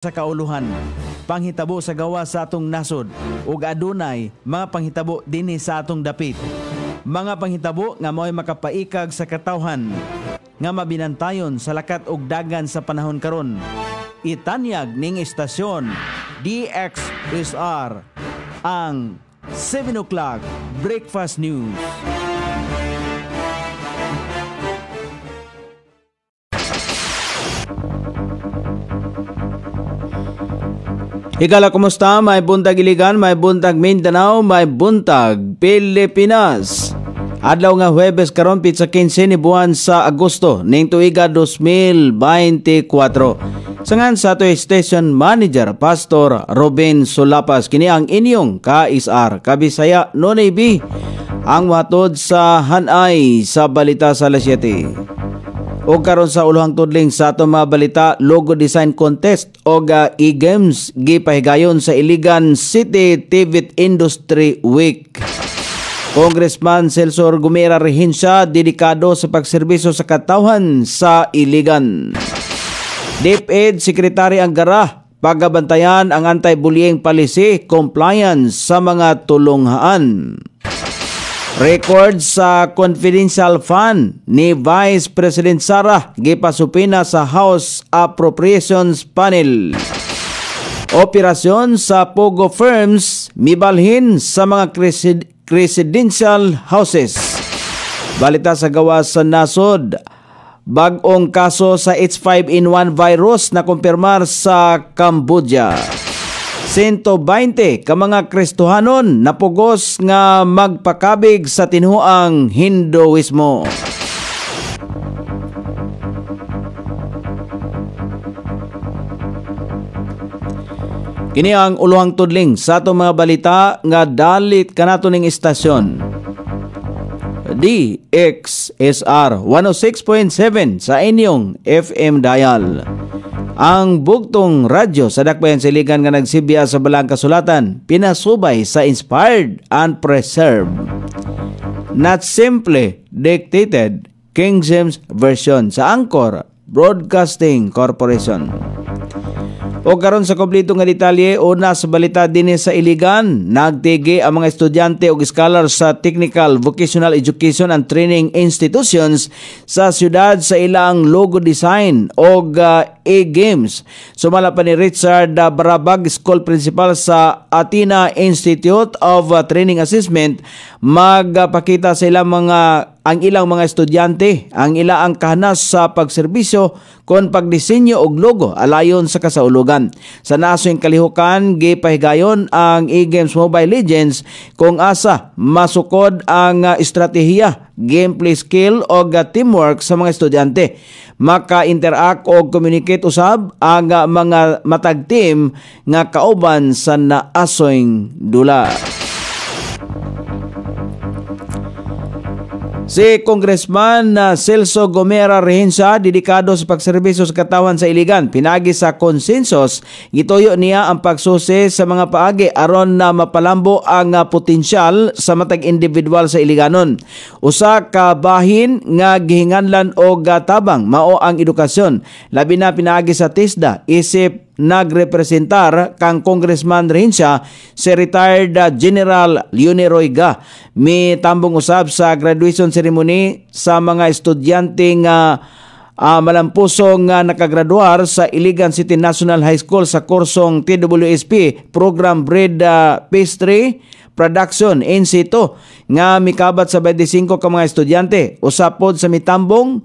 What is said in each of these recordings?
sa kauluhan, panghitabo sa gawa sa atong nasod, ug adunay mga panghitabo dinhi sa atong dapit. Mga panghitabo nga mao'y makapaikag sa katawhan, nga mabinantayon sa lakat ug dagan sa panahon karon. Itanyag ning istasyon DXSR ang 7 o'clock Breakfast News. Higala, kumusta? May buntag Iligan, may buntag Mindanao, may buntag Pilipinas. Adlaw nga Huwebes karon pitsa 15 ni buwan sa Agosto ning tuiga 2024. Sangan sa ato station manager Pastor Robin Solapas, kini ang inyong ka-ISR Kabisaya Nonay B, ang matod sa hanay sa balita sa alas 7. O karon sa ulohang tudling sa ato mga balita, logo design contest o e-games gipahigayon sa Iligan City TVET Industry Week. Congressman Celso Gumera Rehencia dedikado sa pagserbisyo sa katawhan sa Iligan. DepEd Secretary Angara pagabantayan ang anti-bullying policy compliance sa mga tulunghaan. Record sa confidential fund ni Vice President Sara gipasupina sa House Appropriations Panel. Operasyon sa Pogo Firms mibalhin sa mga residential houses. Balita sa gawa sa nasod, bag-ong kaso sa H5N1 virus na kumpirmar sa Cambodia. 120 ka mga Kristohanon napugos nga magpakabig sa tinuang Hinduismo. Kini ang ulohang tudling sa atong mga balita nga dalit kanato ning istasyon. DXSR 106.7 sa inyong FM dial. Ang bugtong radyo sa dakbayan sa Iligan nga nagsibya sa balang kasulatan, pinasubay sa inspired and preserved, not simply dictated King James Version sa Anchor Broadcasting Corporation. O karon sa kompleto nga detalye, una sa balita dinhi sa Iligan, nagtigi ang mga estudyante ug scholar sa Technical Vocational Education and Training Institutions sa syudad sa ilang logo design og e-games. Sumala pa ni Richard Barabag, School Principal sa Athena Institute of Training Assessment, magpakita sa ilang ang ilang mga estudyante ang ilang kahanas sa pagserbisyo kon pagdisenyo og logo alayon sa kasaulugan. Sa nasong kalihukan, gipahigayon ang e-games Mobile Legends kung asa masukod ang estratehiya, gameplay skill o teamwork sa mga estudyante. Maka-interact o communicate usab ang mga matag team nga kauban sa naasoyng dula. Si Congressman Celso Gomera Rehencia dedikado sa pagserbisyo sa katawan sa Iligan. Pinagi sa konsensus, gituyo niya ang pagsusi sa mga paagi aron na mapalambo ang potensyal sa matag individual sa Iliganon. Usa ka bahin nga gihinganlan og tabang mao ang edukasyon. Labi na pinagi sa TISDA, isip nagrepresentar kang Congressman Rehencia si retired General Leone Royga. May tambong usab sa graduation ceremony sa mga estudyante nga malampusong nga nakagraduar sa Iligan City National High School sa kursong TWSP Program Bread Pastry Production in situ nga mikabat sa 25 ka mga estudyante. Usapod sa mitambong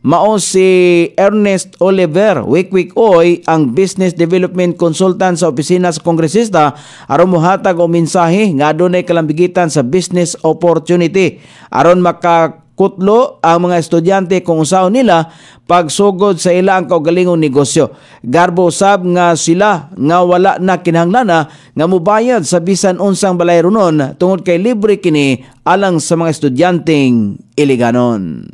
mao si Ernest Oliver Wikwik-oy, ang Business Development Consultant sa opisina sa Kongresista, aron mohatag og mensahe nga adunay kalambigitan sa business opportunity aron makakutlo ang mga estudyante kung usaon nila pagsugod sa ilang kaugalingong negosyo. Garbo usab nga sila nga wala na kinahanglan nga mobayad sa bisan unsang balayronon tungod kay libre kini alang sa mga estudyanteng Iliganon.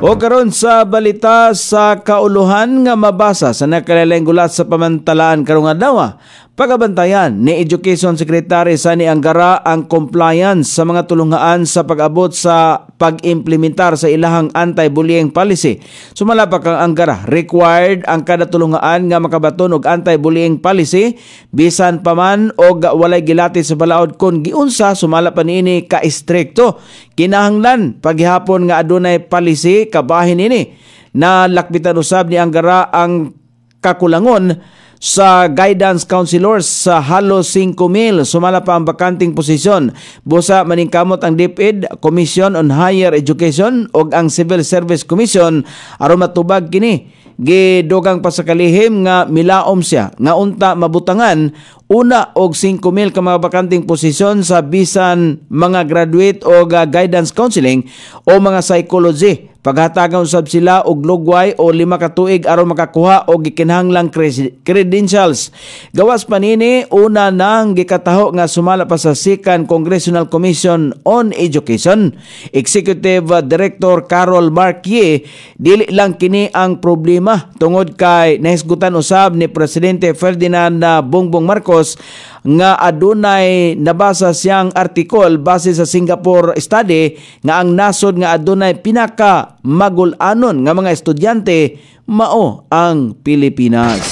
O karon sa balita sa kauluhan nga mabasa sa nakalalayng gulat sa pamantalaan karong adlaw, Pagabantayan ni Education Secretary Sani Angara ang compliance sa mga tulungaan sa pag-abot sa pag-implementar sa ilahang anti-bullying policy. Sumala pa kang Angara, required ang kada tulungaan nga makabaton og anti-bullying policy bisan pa man og walay gilati sa balaod kon giunsa. Sumala pa niini ka istrikto. Kinahanglan paghihapon nga adunay policy kabahin ini na lakbitan usab ni Angara ang kakulangon sa guidance counselors sa halos 5,000. Sumala pa ang bakanting posisyon. Busa maningkamot ang DepEd, Commission on Higher Education o ang Civil Service Commission aron matubag kini. Gidugang pa sa kalihim nga milaom siya nga unta mabutangan una og 5,000 ka mga bakanting posisyon sa bisan mga graduate o guidance counseling o mga psychology. Paghatagan usab sila og lugway o 5 ka tuig aron makakuha og gikinahanglang credentials. Gawas pa nini, una nang gikataho nga sumala pa sa Second Congressional Commission on Education. Executive Director Carol Marquier, dili lang kini ang problema tungod kay nahisgutan usab ni Presidente Ferdinand Bongbong Marcos nga adunay nabasa siyang artikol base sa Singapore study nga ang nasod nga adunay pinaka magul-anon nga mga estudyante mao ang Pilipinas.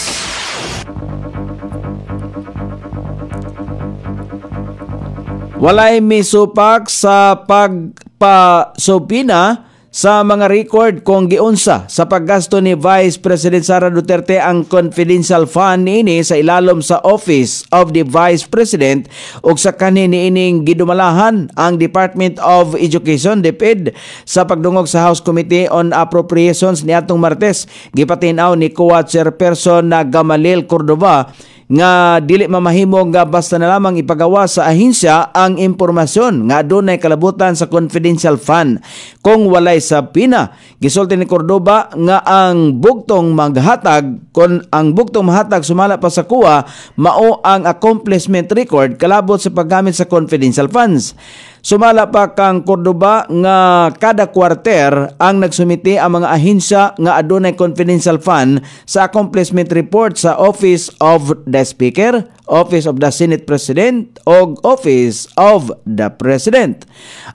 Walay misupak sa pagpasubina sa mga record kung giunsa sa paggasto ni Vice President Sara Duterte ang confidential fund niini sa ilalom sa Office of the Vice President ug sa kanin niining gidumalahan ang Department of Education DepEd sa pagdungog sa House Committee on Appropriations niadtong Martes. Gipatin-aw ni COA Chairperson na Gamaliel Cordova nga dili mamahimong nga basta na lamang ipagawa sa ahensya ang impormasyon nga adunay kalabutan sa confidential fund. Kung walay sabina, gisulti ni Cordova nga ang bugtong maghatag, kung ang bugtong mahatag sumala pa sa kuha, mao ang accomplishment record kalabot sa paggamit sa confidential funds. Sumala pa kang Cordova nga kada quarter ang nagsumiti ang mga ahensya nga adunay confidential fund sa accomplishment report sa Office of the Speaker, Office of the Senate President o Office of the President.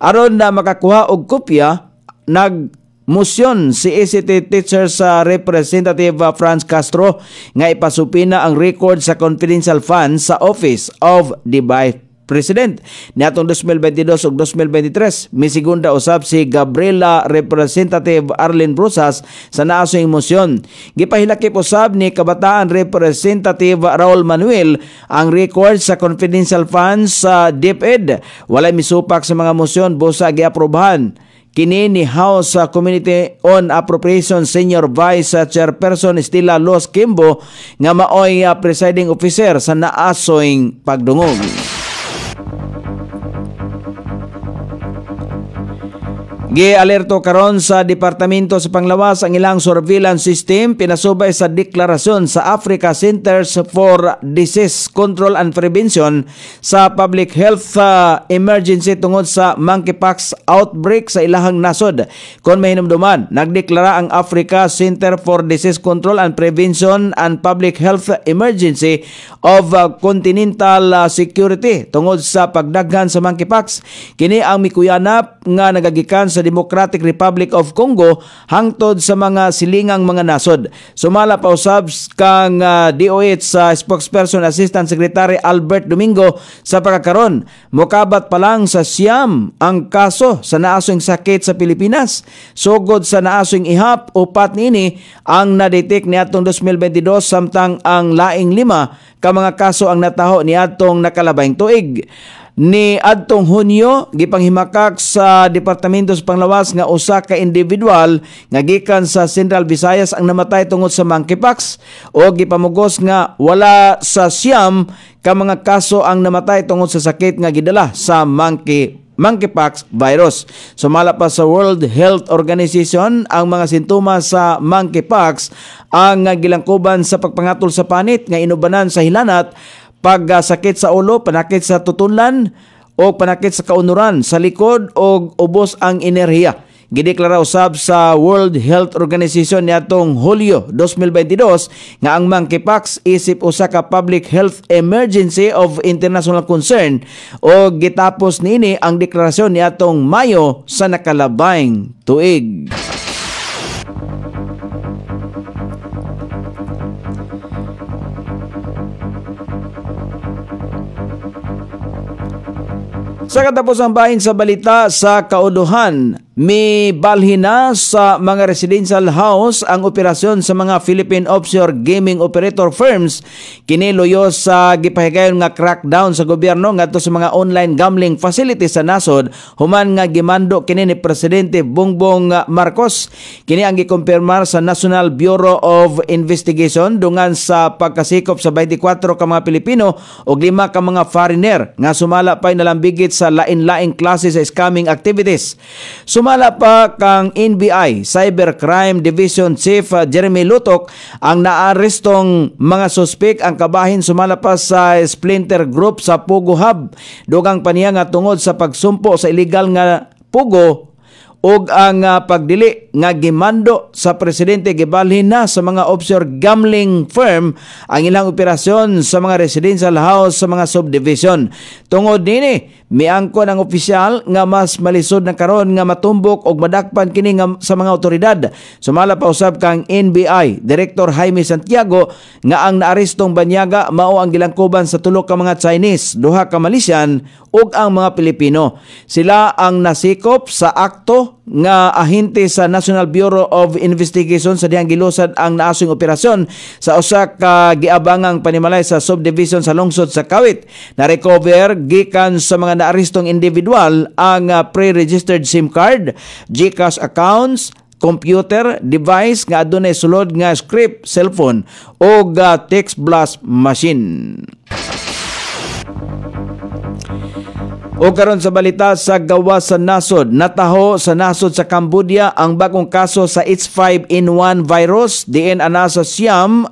Aron na makakuha og kopya, nagmosyon si ECT Teachers Representative Franz Castro nga ipasupina ang record sa confidential fund sa Office of the Vice President. Niatong 2022 ug 2023, misigunda usab si Gabriela Representative Arlene Brusas sa naasong motion. Gipahilakip usab ni Kabataan Representative Raul Manuel ang record sa confidential funds sa DepEd. Walay misupak sa mga motion, busa giaprobahan kini ni House Committee on Appropriations Senior Vice Chairperson Estela Los Kimbo nga maoy presiding officer sa naasoing pagdungog. Gi-alerto karon sa Departamento sa Panglawas ang ilang surveillance system pinasubay sa deklarasyon sa Africa Centers for Disease Control and Prevention sa public health emergency tungod sa monkeypox outbreak sa ilahang nasod. Kon mahinumduman, nagdeklara ang Africa Center for Disease Control and Prevention and Public Health Emergency of Continental Security tungod sa pagdaghan sa monkeypox. Kini ang mikuyanap nga nagagikan sa Democratic Republic of Congo hangtod sa mga silingang mga nasod. Sumala pa usab kang DOH sa spokesperson Assistant Secretary Albert Domingo sa pagkakaron. Mokabat pa lang sa siyam ang kaso sa naasong sakit sa Pilipinas. Sugod sa naasong ihap, upat niini ang nadetect niadtong 2022 samtang ang laing 5 ka mga kaso ang nataho niadtong nakalabayng tuig. Ni adtong Hunyo, gipanghimakak sa Departamento sa Panglawas nga usa ka individual nga gikan sa Central Visayas ang namatay tungod sa monkeypox o gipamugos nga wala sa siyam ka mga kaso ang namatay tungod sa sakit nga gidala sa monkeypox virus. Sumala pa sa World Health Organization ang mga sintomas sa monkeypox ang gilangkuban sa pagpangatol sa panit nga inubanan sa hilanat, pagsakit sa ulo, panakit sa tutunlan o panakit sa kaunuran sa likod o ubos ang enerhiya. gideklara usab sa World Health Organization niadtong Hulyo 2022 nga ang monkeypox isip usa ka public health emergency of international concern o gitapos niini ang deklarasyon niadtong Mayo sa nakalabayng tuig. Sa katapusang bahin sa balita sa kauduhan, may balhin na sa mga residential house ang operasyon sa mga Philippine offshore gaming operator firms. Kiniluyo sa gipahigayon nga crackdown sa gobyerno ngadto sa mga online gambling facilities sa nasod human nga gimando kini ni Presidente Bongbong Marcos. Kini ang gikumpirmar sa National Bureau of Investigation dungan sa pagkasikop sa 24 ka mga Pilipino ug 5 ka mga foreigner nga sumala pay nalambigit sa lain-laing klase sa scamming activities. Sumala pa kang NBI Cybercrime Division Chief Jeremy Lutok ang naarestong mga suspek ang kabahin sumala pa sa splinter group sa Pugo Hub. Dugang paniya nga tungod sa pagsumpo sa illegal nga Pugo ug ang pagdili nga gimando sa presidente gibalhin na sa mga offshore gambling firm ang ilang operasyon sa mga residential house sa mga subdivision. Tungod nini, miangkon ang opisyal nga mas malisod na karon nga matumbok og madakpan kini nga sa mga otoridad. Sumala pa usab kang NBI Director Jaime Santiago nga ang naarestong banyaga mao ang gilangkuban sa 3 ka mga Chinese, 2 ka Malaysian ug ang mga Pilipino. Sila ang nasikop sa akto nga ahente sa National Bureau of Investigation sa dihang gilusad ang naasong operasyon sa usa ka giabangang panimalay sa subdivision sa lungsod sa Kawit. Na-recover gikan sa mga naarestong individual ang pre-registered SIM card, GCash accounts, computer device nga adunay sulod nga script, cellphone o text blast machine. O karon sa balita sa gawas sa nasod, nataho sa nasod sa Cambodia ang bagong kaso sa H5N1 virus. Diin ana sa Siam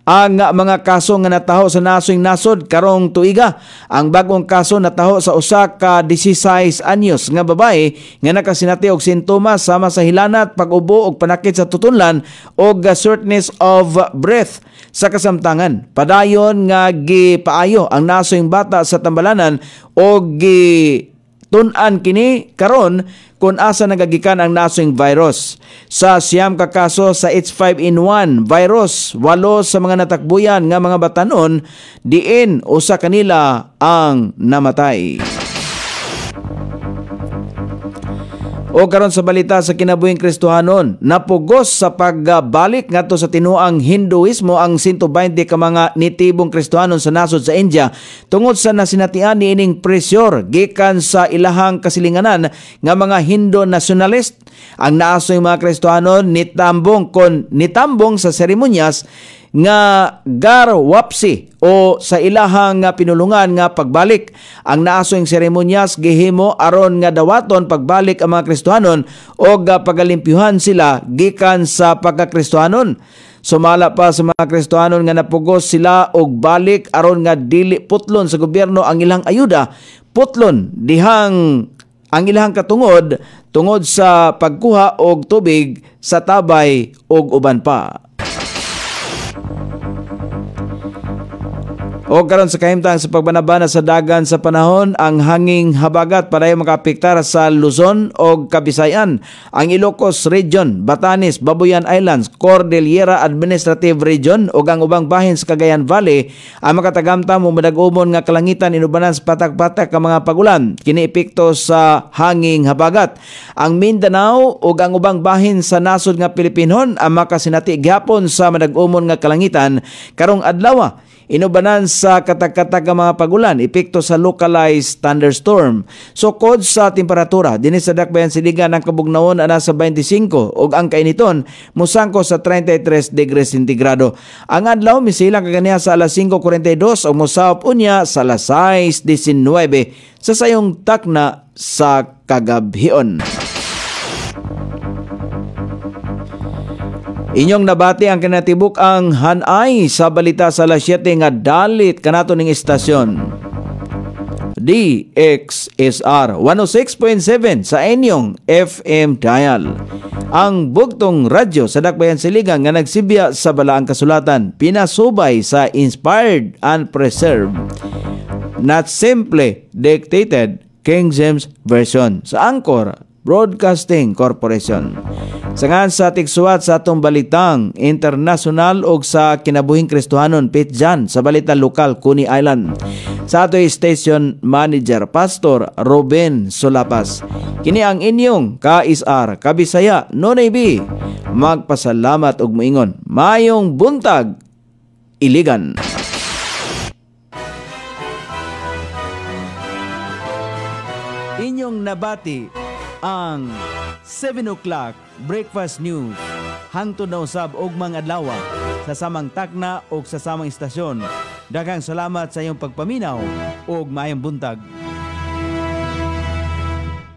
ang mga kaso nga nataho sa nasod karong tuiga. Ang bagong kaso nataho sa usa ka 16 anyos nga babae nga nakasinati og sintomas sama sa hilanat, pag-ubo og panakit sa tutunlan og shortness of breath. Sa kasamtangan, padayon nga gipaayo ang nasoyng bata sa Tambalanan og tun-an kini karon kung asa nagagikan ang nasoyng virus. Sa siyam ka kaso sa H5N1 virus, 8 sa mga natakbuyan nga mga batanon, diin usa kanila ang namatay. O karon sa balita sa kinabuhing Kristohanon, napugos sa pagbalik ngadto sa tinuang Hinduismo ang 120 ka mga nitibong Kristohanon sa nasod sa India tungod sa nasinatian niining pressure gikan sa ilahang kasilinganan nga mga Hindu nationalist. Ang naasoy mga Kristohanon nitambong sa seremonyas nga garwapsi o sa ilahang pinulungan nga pagbalik. Ang naasoyng seremonyas gihimo aron nga dawaton pagbalik ang mga Kristohanon o pagalimpyuhan sila gikan sa pagkakristohanon. Sumala pa sa mga Kristohanon nga napugos sila og balik aron nga dili putlon sa gobyerno ang ilang ayuda, putlon dihang ang ilang katungod tungod sa pagkuha og tubig sa tabay og uban pa. O karon sa kahimtang sa pagbanabana sa dagan sa panahon, ang hanging habagat pareho makaapektar sa Luzon o Kabisayan, ang Ilocos Region, Batanes, Babuyan Islands, Cordillera Administrative Region o ang ubang bahin sa Cagayan Valley. Ang makatagamtam mo madag-umon nga kalangitan inubanan sa patak-patak ka mga pagulan kini epekto sa hanging habagat. Ang Mindanao o ang ubang bahin sa nasod nga Pilipinon ang makasinati gyapon sa madag-umon nga kalangitan karong adlaw. Inubanan sa katak-katak mga pagulan, epekto sa localized thunderstorm. Sukod sa temperatura, dinis sa dakbayan siligan ang kabugnaon ana sa 25 ug ang kainiton musangko sa 33 degrees centigrado. Ang adlaw misilang kaganiya sa alas 5:42 ug mosawop unya sa alas 6:19 sa sayong takna sa kagabhion. Inyong nabati ang kinatibuk ang hanay sa balita sa alas 7 nga dalit kanato ning istasyon. DXSR 106.7 sa inyong FM dial. Ang bugtong radyo sa Dakbayan Siligan nga nagsibya sa balaang kasulatan, pinasubay sa inspired and preserved, not simply dictated King James Version sa Angkor Broadcasting Corporation. Sangan sa tigsuwat sa atong balitang internasyonal o sa kinabuhing Kristohanon pitjan sa balita lokal Coney Island. Sa ato'y station manager Pastor Ruben Solapas. Kini ang inyong kaisar Kabisaya Nonay B. Magpasalamat og moingon. Mayong buntag Iligan. Inyong nabati ang 7 o'clock breakfast news hangtod na usab og mga adlaw sa samang takna o sa samang istasyon. Daghang salamat sa iyong pagpaminaw og maayong buntag.